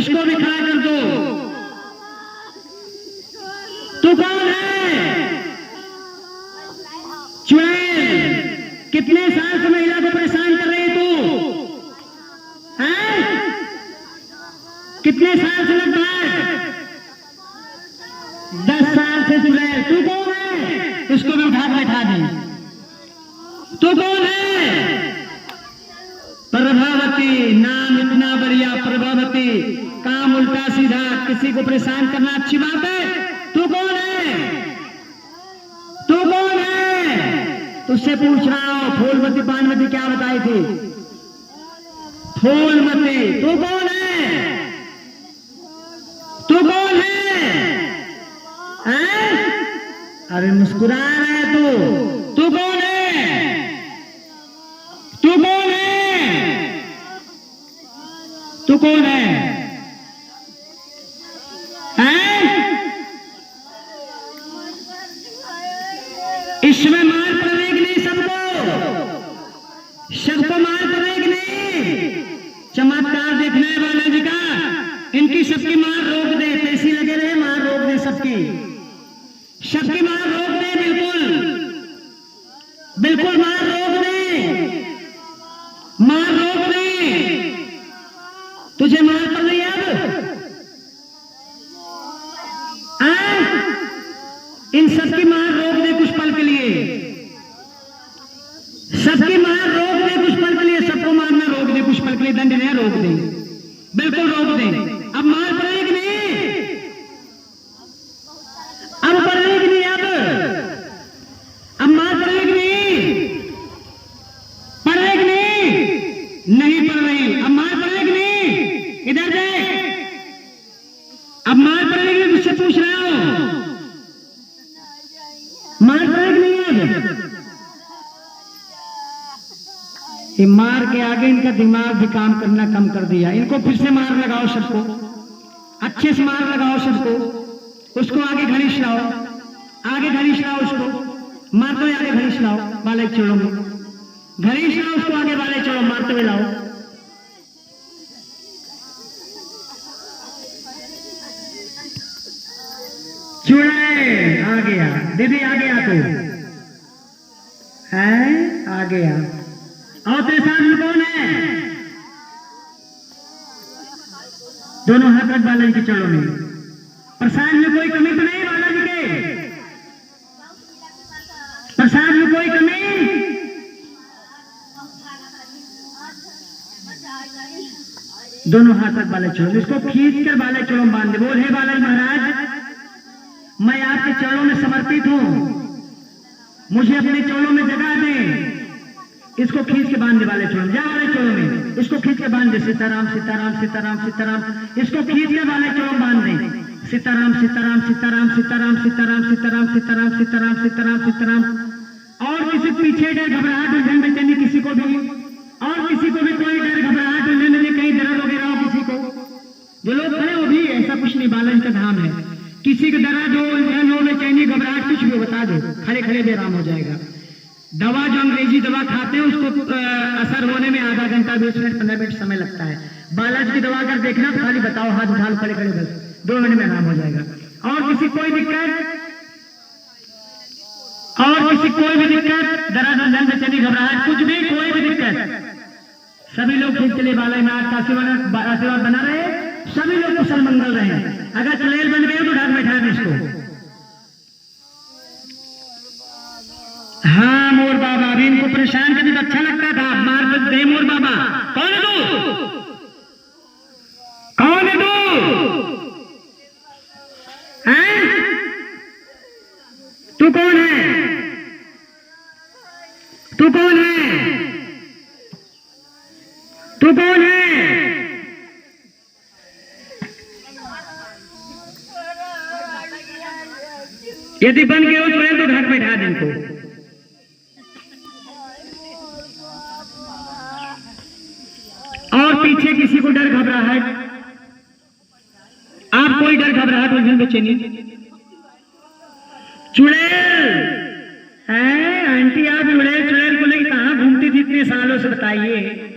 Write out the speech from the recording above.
इसको भी खड़ा कर दो। तू कौन है? चुड़ैल, कितने साल से महिला को परेशान कर रही तू? हैं? कितने साल से लगता है? 10 साल से चुड़ैल। तू कौन है? इसको भी उठा बैठा दे। तू कौन है? प्रभावती, नाम इतना बढ़िया प्रभावती, काम उल्टा सीधा, किसी को परेशान करना अच्छी बात है। तू कौन है? तू कौन है? तुझसे पूछ रहा हूं। फूलमती पानमती क्या बताई थी? फूलमती। तू कौन है? तू कौन है? हैं? अरे मुस्कुरा रहा है तू। तू कौन है? तू कौन है? तू कौन है? इसमें मार पड़ेगी नहीं सबको मार पड़ेगी नहीं। चमत्कार देखना है बालाजी का। इनकी सबकी मार रोक दे, पैसे लगे रहे, मार रोक दे सबकी मार रोक दे। बिल्कुल मार रोक दे, मार रोक दे। तुझे मार पड़ रही है अब। इन सबकी मार रोक दे कुछ पल के लिए, सबकी मार रोक दे कुछ पल के लिए, सबको मारना रोक दे कुछ पल के लिए, दंड नहीं रोक दे, बिल्कुल रोक दे। अब मार पड़ेगी नहीं, अब पड़ेगी नहीं, अब मार पड़ेगी नहीं, पड़ेगी नहीं पड़ रही। अब मार पड़ेगी नहीं, इधर देख। अब मार पड़ेगी, मुझसे पूछ रहा हूं, मार पड़ेगी नहीं? अब ये मार के आगे इनका दिमाग भी काम करना कम कर दिया। इनको फिर से मार लगाओ सबको, अच्छे से मार लगाओ सबको। उसको आगे घड़ीस लाओ, आगे घड़ीस लाओ उसको, मारते हुए आगे घड़ीस लाओ, बाले चोड़ों में घड़ीस लाओ उसको, आगे बाले चोड़ो मारते हुए लाओ। चुड़ैल आ गया, दीदी आ गया, तू है आ गया। और तेरे सामने कौन है? दोनों हाथ रख बालाजी के चरणों में। प्रसाद में कोई कमी तो नहीं बालाजी के? प्रसाद में कोई कमी? दोनों हाथ रख बालाजी चरणों, इसको खींच कर बालाजी चरणों में बांध दे। बोल, हे बालाजी महाराज, मैं आपके चरणों में समर्पित हूं, मुझे अपने चरणों में जगह दें। इसको खींच के बांध दे वाले चोरों, जा वाले चोरों में, इसको खींच के बांध दे। सीताराम सीताराम सीताराम सीताराम, इसको खींच के वाले चोरों बांध दे। सीताराम सीताराम सीताराम सीताराम सीताराम सीताराम सीताराम सीताराम सीताराम सीताराम। और किसी पीछे डर घबराहट उलझन बेचैनी किसी को भी, और किसी को भी कोई डर घबराहट उलझन में कहीं दर्द वगैरह हो किसी को, जो लोग खड़े हो भी, ऐसा कुछ नहीं, बालाजी का धाम है। किसी को दर्द हो, उलझन हो, बेचैनी, घबराहट, कुछ भी बता दो, खड़े खड़े भी आराम हो जाएगा। दवा जो अंग्रेजी दवा खाते हैं उसको असर होने में आधा घंटा 20 मिनट 15 मिनट समय लगता है। बालाजी की दवा अगर देखना तो खाली बताओ, हाथ उठा लो, खड़े खड़े, बस 2 मिनट में आराम हो जाएगा। और किसी कोई दिक्कत, और किसी कोई भी दिक्कत, दर्द उलझन बेचैनी घबराहट, कुछ भी कोई भी दिक्कत, सभी लोग ठीक चले, बालाजी महाराज का आशीर्वाद बना रहे, सभी लोग कुशल मंगल रहे। अगर चुड़ैल बन गए तो ढक बैठा दे इसको। हाँ मोर बाबा, अभी इनको परेशान करने तो अच्छा लगता था, मार दे मोर बाबा। कौन है तू? कौन है तू? हैं? तू कौन है? तू कौन है? तू कौन है? यदि बन गए हो तो ढक बैठा दे इनको। और पीछे किसी को डर घबराहट, आप कोई डर घबराहट उलझन बेचैनी, चुड़ैल है आंटी, आप चुड़ैल को लेकर कहां घूमती थी इतने सालों से, बताइए।